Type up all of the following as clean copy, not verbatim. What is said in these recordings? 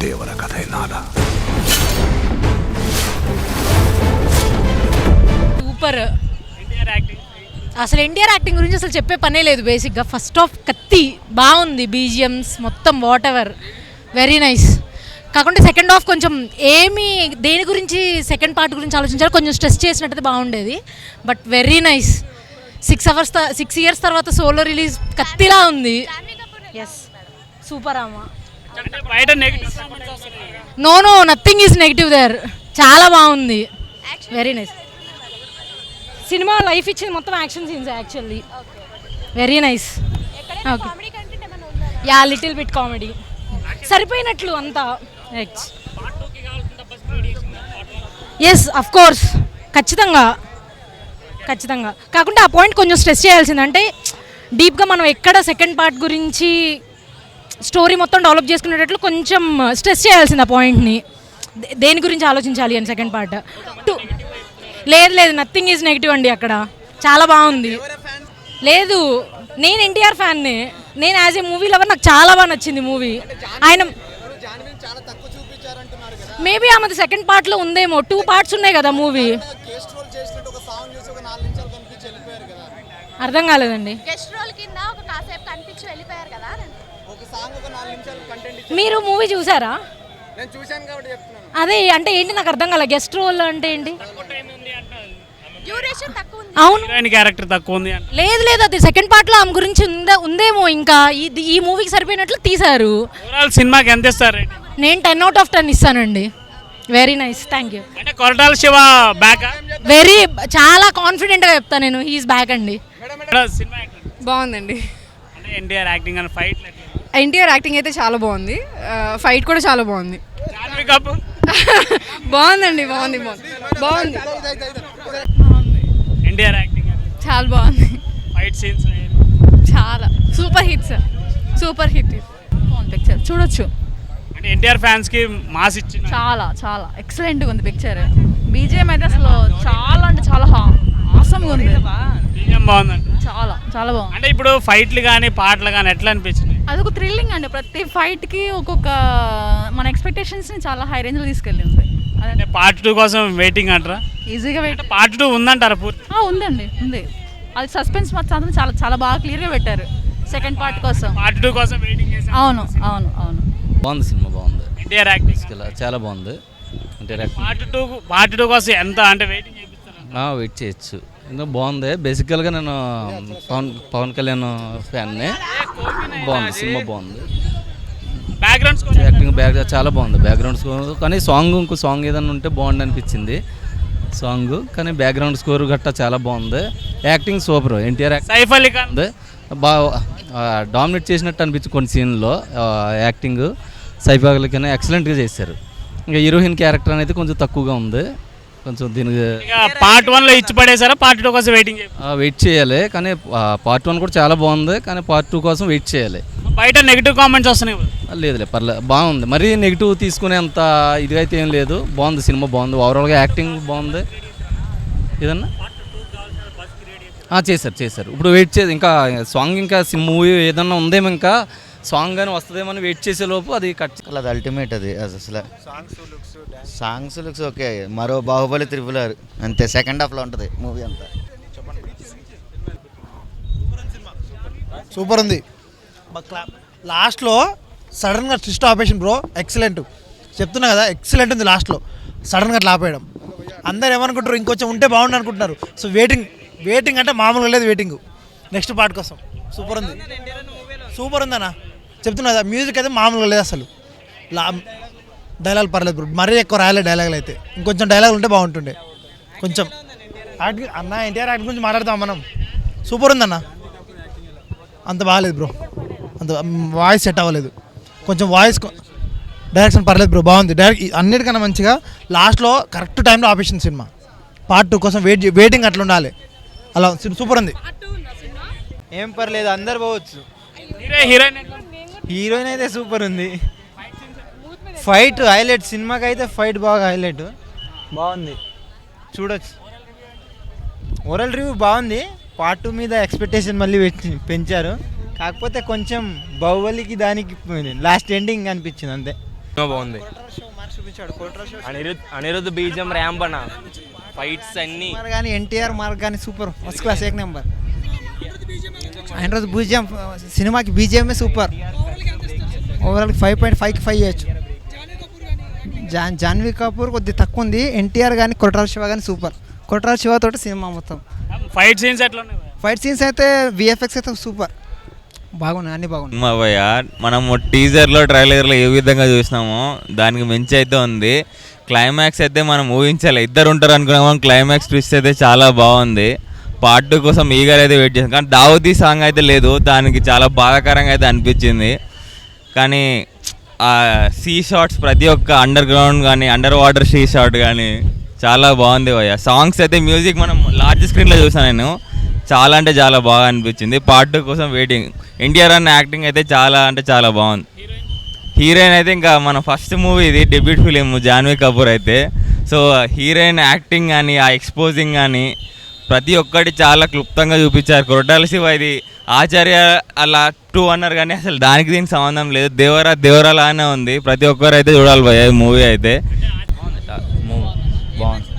ದೇವರ ಕಥೆ ನಾಡ. సూపర్. అసలు ఎన్టీఆర్ యాక్టింగ్ గురించి అసలు చెప్పే పనే లేదు. బేసిక్గా ఫస్ట్ ఆఫ్ కత్తి బాగుంది, బీజిఎమ్స్ మొత్తం వాట్ ఎవర్ వెరీ నైస్. కాకుంటే సెకండ్ హాఫ్ కొంచెం దేని గురించి సెకండ్ పార్ట్ గురించి ఆలోచించాలి, కొంచెం స్ట్రెస్ చేసినట్టయితే బాగుండేది. But very nice. 6 ఇయర్స్ తర్వాత సోలో రిలీజ్ కత్తిలా ఉంది. ఎస్ సూపర్ అమ్మా. No nothing is negative there. చాలా బాగుంది, వెరీ నైస్. సినిమా లైఫ్ ఇచ్చింది మొత్తం action scenes actually. Very nice. Okay ya little bit comedy సరిపోయినట్లు అంతా. ఎస్ అఫ్ కోర్స్ ఖచ్చితంగా కాకుండా ఆ పాయింట్ కొంచెం స్ట్రెస్ చేయాల్సింది. అంటే డీప్గా మనం ఎక్కడ సెకండ్ పార్ట్ గురించి స్టోరీ మొత్తం డెవలప్ చేసుకునేటట్లు కొంచెం స్ట్రెస్ చేయాల్సింది ఆ పాయింట్ని. దేని గురించి ఆలోచించాలి అని సెకండ్ పార్ట్. లేదు నథింగ్ ఈజ్ నెగిటివ్ అండి. అక్కడ చాలా బాగుంది. లేదు నేను ఎన్టీఆర్ ఫ్యాన్నే. నేను యాజ్ ఏ మూవీ లవర్ నాకు చాలా బాగా నచ్చింది మూవీ. ఆయన మేబీ ఆమెది సెకండ్ పార్ట్లో ఉందేమో. 2 పార్ట్స్ ఉన్నాయి కదా మూవీ. అర్థం కాలేదండి. మీరు మూవీ చూసారా? అదే అంటే ఏంటి నాకు అర్థం కాలే. గెస్ట్ రోల్ అంటే ఏంటి? అవును క్యారెక్టర్ తక్కువ ఉంది. లేదు అది సెకండ్ పార్ట్ లో ఆమె గురించి ఉందేమో. ఇంకా ఈ మూవీకి సరిపోయినట్లు తీశారు. సినిమాకి ఎంత ఇస్తారు? నేను 10 out of 10 ఇస్తానండి. Very nice, thank you. అంటే కొరటాల శివ బ్యాక్ చాలా కాన్ఫిడెంట్ గా చెప్తాను నేను. హీఈస్ బ్యాక్ అండి. బాగుందండి. అంటే NTR acting and fight. NTR acting అయితే చాలా బాగుంది. ఫైట్ కూడా చాలా బాగుంది. బాగుందండి. బాగుంది. ఎన్టీఆర్ యాక్టింగ్ చాలా బాగుంది. ఫైట్ సీన్స్ చాలా సూపర్ హిట్ బాగుంది. పిక్చర్ చూడొచ్చు. అంటే ఎన్టీఆర్ ఫ్యాన్స్ కి మాస్ ఇచ్చింది. చాలా ఎక్సలెంట్గా ఉంది పిక్చర్. బీజిఎం అయితే అసలు చాలా అంటే చాలా ఆసమ్గా ఉంది. బీజిఎం బాగుందండి. చాలా బాగుంది. అంటే ఇప్పుడు ఫైట్లు కానీ పాటలు కానీ ఎట్లా అనిపించింది? అదొక థ్రిల్లింగ్ అండి. ప్రతి ఫైట్కి ఒక్కొక్క మన ఎక్స్పెక్టేషన్స్ని చాలా హై రేంజ్లో తీసుకెళ్ళింది. అంటే పార్ట్ 2 కోసం వెయిటింగ్ అంటారా? ఈజీగా పార్ట్ 2 ఉందంటారా? ఉంది. అది సస్పెన్స్ మాత్రం చాలా బాగా క్లియర్గా పెట్టారు సెకండ్ పార్ట్ కోసం. పార్ట్ 2 కోసం వెయిటింగ్ చేశారు. అవును. బాగుంది సినిమా, బాగుంది. ఎన్టీఆర్ యాక్టింగ్ చాలా బాగుంది. పార్ట్ 2 కోసం ఎంత అంటే వెయిటింగ్ చేపిస్తారు? వెయిట్ చేయొచ్చు. ఎందుకంటే బాగుంది. బేసికల్గా నేను పవన్ కళ్యాణ్ ఫ్యాన్ని. బాగుంది సినిమా, బాగుంది. యాక్టింగ్ చాలా బాగుంది. బ్యాక్గ్రౌండ్ స్కోర్ కానీ ఇంకో సాంగ్ ఏదైనా ఉంటే బాగుంది అనిపించింది సాంగ్. కానీ బ్యాక్గ్రౌండ్ స్కోర్ గట్టా చాలా బాగుంది. Acting super. ఎన్టీఆర్ సైఫ్ అలీ ఖాన్ బాగా డామినేట్ చేసినట్టు అనిపించింది కొన్ని సీన్లో. యాక్టింగ్ సైఫ్ అలీ ఖాన్ ఎక్సలెంట్గా చేశారు. ఇంకా హీరోయిన్ క్యారెక్టర్ అనేది కొంచెం తక్కువగా ఉంది. కొంచెం దీనికి పార్ట్ 1లో ఇచ్చి పడేసారా? పార్ట్ 2 కోసం వెయిట్ చేయాలి. కానీ పార్ట్ 1 కూడా చాలా బాగుంది. కానీ పార్ట్ 2 కోసం వెయిట్ చేయాలి. బయట నెగిటివ్ కామెంట్స్ వస్తున్నాయి. లేదులే పర్లేదు, బాగుంది. మరీ నెగిటివ్ తీసుకునేంత ఇదిగా అయితే ఏం లేదు. బాగుంది సినిమా, బాగుంది. ఓవరాల్గా యాక్టింగ్ బాగుంది. ఏదన్నా చేశారు. ఇప్పుడు వెయిట్ చేసి ఇంకా సాంగ్ ఇంకా మూవీ ఏదన్నా ఉందేమో, ఇంకా సాంగ్ కానీ వస్తుందేమో అని వెయిట్ చేసే లోపు అది కట్. అది అల్టిమేట్. అది అసలు సాంగ్స్ లుక్స్ ఓకే. మరో బాహుబలి 3 అంతే. సెకండ్ హాఫ్లో ఉంటుంది మూవీ అంతా. సూపర్ ఉంది. లాస్ట్లో సడన్గా ట్విస్ట్ ఆపేషన్ బ్రో, ఎక్సలెంట్. చెప్తున్నా కదా, ఎక్సలెంట్ ఉంది. లాస్ట్లో సడన్గా అట్లా ఆపేయడం. అందరు ఏమనుకుంటారు, ఇంకొంచెం ఉంటే బాగుండు అనుకుంటున్నారు. సో వెయిటింగ్ అంటే మామూలుగా లేదు. వెయిటింగ్ నెక్స్ట్ పార్ట్ కోసం. సూపర్ ఉంది అన్న. చెప్తున్నా కదా, మ్యూజిక్ అయితే మామూలుగా లేదు అసలు. డైలాగ్ పర్లేదు బ్రో, మరీ ఎక్కువ రాయలేదు డైలాగులు అయితే. ఇంకొంచెం డైలాగులు ఉంటే బాగుంటుండే. కొంచెం యాక్టింగ్ అన్న, ఎన్టీఆర్ యాక్టింగ్ గురించి మాట్లాడతాం మనం. సూపర్ ఉందన్న. అంత బాగాలేదు బ్రో, అంత వాయిస్ సెట్ అవ్వలేదు. కొంచెం వాయిస్ డైరెక్షన్ పర్లేదు బ్రో, బాగుంది. అన్నిటికన్నా మంచిగా లాస్ట్లో కరెక్ట్ టైంలో ఆపేసింది సినిమా. పార్ట్ 2 కోసం వెయిటింగ్ అట్లా ఉండాలి. అలా సూపర్ ఉంది. ఏం పర్లేదు, అందరు పోవచ్చు. హీరోయిన్ అయితే సూపర్ ఉంది. Fight highlight. సినిమాకి అయితే ఫైట్ బాగా హైలైట్. బాగుంది, చూడొచ్చు. ఓవరాల్ రివ్యూ బాగుంది. పార్ట్ 2 మీద ఎక్స్పెక్టేషన్ మళ్ళీ పెంచారు. కాకపోతే కొంచెం బాహుబలికి దానికి లాస్ట్ ఎండింగ్ అనిపించింది అంతే. బాగుంది. అనిరుద్ధ్ బీజం ర్యాంప్ అన్న ఫైట్స్ అన్ని కానీ ఎన్టీఆర్ మార్క్ కానీ సూపర్ ఫస్ట్ క్లాస్ ఏక్ నెంబర్. అనిరుద్ధ్ బీజిఎం సినిమాకి బీజిఎంఏ సూపర్. ఓవరాల్ 5.5 ఇవ్వచ్చు. జాన్వీ కపూర్ కొద్దిగా తక్కువ ఉంది. ఎన్టీఆర్ కానీ కొట్రాల శివ కానీ సూపర్. కొట్రాల శివ తోటి సినిమా మొత్తం. ఫైట్ సీన్స్ ఎట్లా ఉన్నాయి? ఫైట్ సీన్స్ అయితే విఎఫ్ఎక్స్ అయితే సూపర్ బాగున్నాయి, అన్ని బాగున్నాయి. భయ్య మనము టీజర్లో ట్రైలర్లో ఏ విధంగా చూసినామో దానికి మించి అయితే ఉంది. క్లైమాక్స్ అయితే మనం ఊహించాలి, ఇద్దరు ఉంటారు అనుకున్నాము. క్లైమాక్స్ ట్విస్ట్ అయితే చాలా బాగుంది. పార్ట్ 2 కోసం ఈగర్ అయితే వెయిట్ చేస్తాం. కానీ దావుదీ సాంగ్ అయితే లేదు, దానికి చాలా బాధాకరంగా అయితే అనిపించింది. కానీ ఆ సీ షాట్స్ ప్రతి ఒక్క అండర్ గ్రౌండ్ కానీ అండర్ వాటర్ సీ షాట్ కానీ చాలా బాగుంది భయ్య. సాంగ్స్ అయితే మ్యూజిక్ మనం లార్జ్ స్క్రీన్లో చూసాను నేను, చాలా అంటే చాలా బాగా అనిపించింది. పార్ట్ 2 కోసం వెయిటింగ్. ఎన్టీఆర్ అన్న యాక్టింగ్ అయితే చాలా అంటే చాలా బాగుంది. హీరోయిన్ అయితే ఇంకా మన ఫస్ట్ మూవీ ఇది, డెబ్యూట్ ఫిలిం జాన్వీ కపూర్ అయితే. సో హీరోయిన్ యాక్టింగ్ కానీ ఆ ఎక్స్పోజింగ్ కానీ ప్రతి ఒక్కటి చాలా క్లుప్తంగా చూపించారు. కొట్టాల శివ ఇది ఆచార్య అలా 2 అన్నారు కానీ అసలు దానికి దీనికి సంబంధం లేదు. దేవరాలానే ఉంది. ప్రతి ఒక్కరు అయితే చూడాలి భయ్య ఈ మూవీ అయితే. బాగుంది.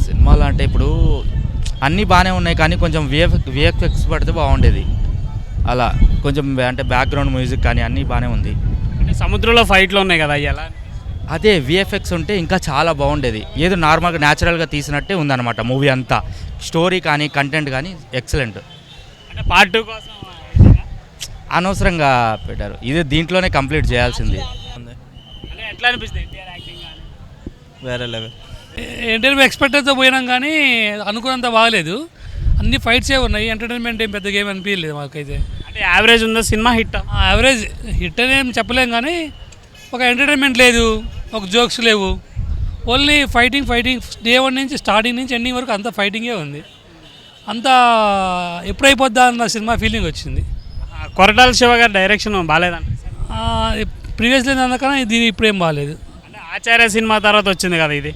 సినిమాలు అంటే ఇప్పుడు అన్నీ బాగానే ఉన్నాయి కానీ కొంచెం విఎఫ్ఎక్స్ పడితే బాగుండేది. అలా కొంచెం అంటే బ్యాక్గ్రౌండ్ మ్యూజిక్ కానీ అన్నీ బాగానే ఉంది. అంటే సముద్రంలో ఫైట్లు ఉన్నాయి కదా, ఎలా? అదే విఎఫ్ఎక్స్ ఉంటే ఇంకా చాలా బాగుండేది. ఏదో నార్మల్గా న్యాచురల్గా తీసినట్టే ఉందన్నమాట మూవీ అంతా. స్టోరీ కానీ కంటెంట్ కానీ ఎక్సలెంట్. అంటే పార్ట్ 2 కోసం అనవసరంగా పెట్టారు. ఇది దీంట్లోనే కంప్లీట్ చేయాల్సింది. అంటే ఎట్లా అనిపిస్తుంది ఎన్టీఆర్ యాక్టింగ్ కానీ? వేరే లెవెల్. ఎంటర్టైన్మెంట్ ఎక్స్పెక్టెడ్తో పోయినాం కానీ అనుకున్నంత బాగలేదు. అన్ని ఫైట్సే ఉన్నాయి, ఎంటర్టైన్మెంట్ ఏం పెద్దగా ఏమి అనిపించలేదు మాకైతే. అంటే యావరేజ్ ఉందా సినిమా? హిట్ యావరేజ్ హిట్ అనేం చెప్పలేం కానీ ఒక ఎంటర్టైన్మెంట్ లేదు, ఒక జోక్స్ లేవు. ఓన్లీ ఫైటింగ్ డే 1 నుంచి స్టార్టింగ్ నుంచి ఎండింగ్ వరకు అంతా ఫైటింగే ఉంది. అంతా ఎప్పుడైపోద్దా అన్న సినిమా ఫీలింగ్ వచ్చింది. కొరటాల శివ గారి డైరెక్షన్ బాగాలేదంట. ప్రీవియస్లీ అందుకన్నా దీని ఇప్పుడేం బాగాలేదు. అంటే ఆచార్య సినిమా తర్వాత వచ్చింది కదా ఇది.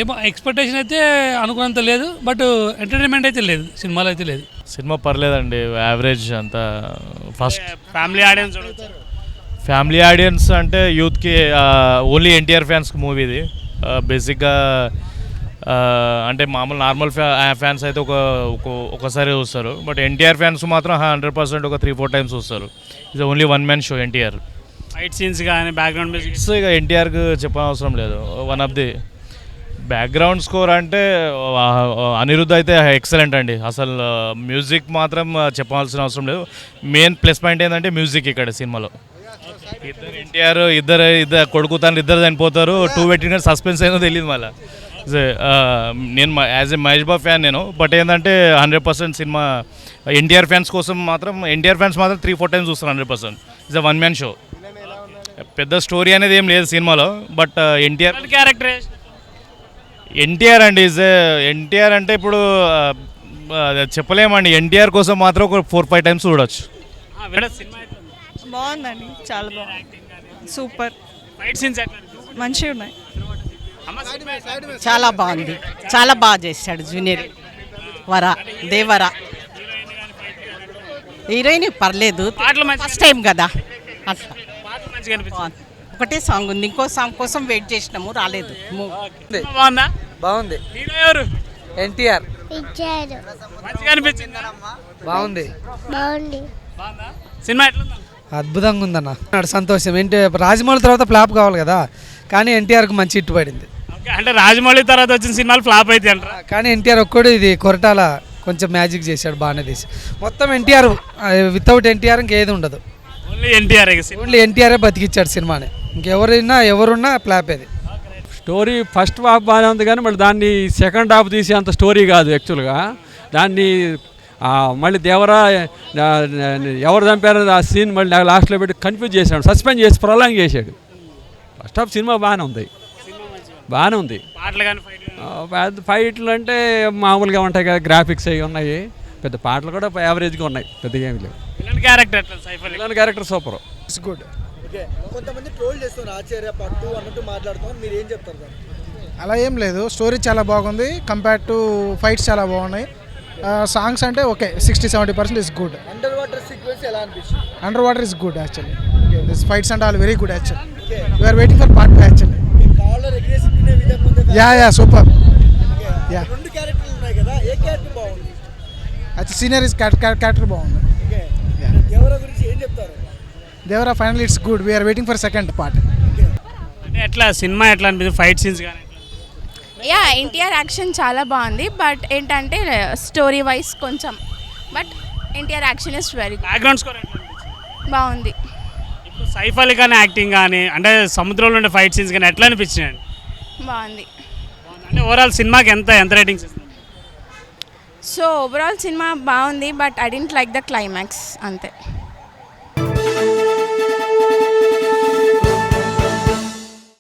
ఏమో ఎక్స్పెక్టేషన్ అయితే అనుకున్నంత లేదు, బట్ ఎంటర్టైన్మెంట్ అయితే లేదు, సినిమాలో అయితే లేదు. సినిమా పర్లేదండి, యావరేజ్ అంతా. First family audience family audience అంటే యూత్కి ఓన్లీ ఎన్టీఆర్ ఫ్యాన్స్కి మూవీ ఇది. బేసిక్గా అంటే మామూలు నార్మల్ ఫ్యాన్స్ అయితే ఒకసారి చూస్తారు. బట్ ఎన్టీఆర్ ఫ్యాన్స్ మాత్రం 100% ఒక 3-4 టైమ్స్ చూస్తారు. ఇది only 1 man show NTR. Fight scenes కానీ బ్యాక్గ్రౌండ్ మ్యూజిక్ ఇక ఎన్టీఆర్కి చెప్పనవసరం లేదు. One of the background score అంటే అనిరుద్ధ్ అయితే ఎక్సలెంట్ అండి. అసలు మ్యూజిక్ మాత్రం చెప్పాల్సిన అవసరం లేదు. మెయిన్ ప్లస్ పాయింట్ ఏంటంటే మ్యూజిక్ ఇక్కడ సినిమాలో. ఎన్టీఆర్ ఇద్దరు కొడుకు తండ్రి ఇద్దరు చనిపోతారు. 2 పెట్టిన సస్పెన్స్ ఏందో తెలియదు మళ్ళీ. నేను as a Mahesh Babu fan నేను. బట్ ఏంటంటే 100% సినిమా ఎన్టీఆర్ ఫ్యాన్స్ కోసం మాత్రం 3-4 టైమ్స్ చూస్తారు. 100% ఇట్స్ 1 మ్యాన్ షో. పెద్ద స్టోరీ అనేది ఏం లేదు సినిమాలో. బట్ ఎన్టీఆర్ అండి ఎన్టీఆర్ అంటే ఇప్పుడు చెప్పలేమండి. ఎన్టీఆర్ కోసం మాత్రం ఒక 4-5 టైమ్స్ చూడొచ్చు. బాగుందండి, చాలా బాగుంది, సూపర్. ఫైట్ సీన్స్ మంచిగా ఉన్నాయి. చాలా బాగుంది, చాలా బాగా చేశాడు జూనియర్ దేవరా. హీరోయిన్ పర్లేదు, ఫస్ట్ టైం కదా అట్లా. ఒకటే సాంగ్ ఉంది, ఇంకో సాంగ్ కోసం వెయిట్ చేసినాము, రాలేదు. బాగుంది. ఎన్టీఆర్ బాగుంది. సినిమా ఎట్లుంది? అద్భుతంగా ఉందన్న, సంతోషం. రాజమౌళి తర్వాత ఫ్లాప్ కావాలి కదా, కానీ ఎన్టీఆర్కి మంచి హిట్ పడింది. అంటే రాజమౌళి తర్వాత వచ్చిన సినిమాలు ఫ్లాప్ అయితే అంటారా? కానీ ఎన్టీఆర్ ఒక్కడు ఇది కొరటాల కొంచెం మ్యాజిక్ చేశాడు, బాగానే తీసి. మొత్తం ఎన్టీఆర్, వితౌట్ ఎన్టీఆర్ ఇంకేది ఉండదు. ఓన్లీ ఎన్టీఆరే బతికిచ్చాడు సినిమాని. ఎవరున్నా ఫ్లాప్ అది. స్టోరీ ఫస్ట్ హాఫ్ బాగానే ఉంది కానీ మళ్ళీ దాన్ని సెకండ్ హాఫ్ తీసే అంత స్టోరీ కాదు యాక్చువల్గా. దాన్ని మళ్ళీ దేవరా ఎవరు చంపారో ఆ సీన్ మళ్ళీ లాస్ట్లో పెట్టి కన్ఫ్యూజ్ చేశాడు, సస్పెండ్ చేసి ప్రొలాంగ్ చేశాడు. ఫస్ట్ హాఫ్ సినిమా బాగానే ఉంది, బాగానే ఉంది. ఫైట్లు అంటే మామూలుగా ఉంటాయి కదా, గ్రాఫిక్స్ అవి ఉన్నాయి. పెద్ద పాటలు కూడా యావరేజ్గా ఉన్నాయి, పెద్దగా ఏమి లేవు. Character super, it's good. కొంతమంది ట్రోల్ చేస్తున్నారు ఆచార్య పార్ట్ 2 అన్నట్టు మాట్లాడుతాం, మీరు ఏం చెప్తారు? అలా ఏం లేదు, స్టోరీ చాలా బాగుంది. కంపేర్ టు ఫైట్స్ చాలా బాగున్నాయి. సాంగ్స్ అంటే okay, 60-70% is good. Under water sequence ఎలా అనిపిస్తుంది? Under water is good actually. This fights and all very good actually. We are waiting for part 2 actually. Yeah super. Yeah అయితే sceneries character బాగుంది. Devara final it's good. We are waiting for second part. అంటే ఎట్లా cinema ఎట్లా అనిపిస్తుంది, fight scenes కానీ yeah NTR action చాలా బాగుంది. But ఏంటంటే స్టోరీ వైజ్ కొంచెం, but NTR action is very good. Background score ఎట్లా బాగుంది. ఇప్పుడు సైఫ్ అలీ ఖాన్ యాక్టింగ్ కానీ అంటే సముద్రంలో ఉండే ఫైట్ సీన్స్ కానీ ఎట్లా అనిపించినాయండి? బాగుంది. అంటే ఓవరాల్ సినిమాకి ఎంత రేటింగ్స్ ఇస్తారు? సో ఓవరాల్ సినిమా బాగుంది, but I didn't like the climax అంతే.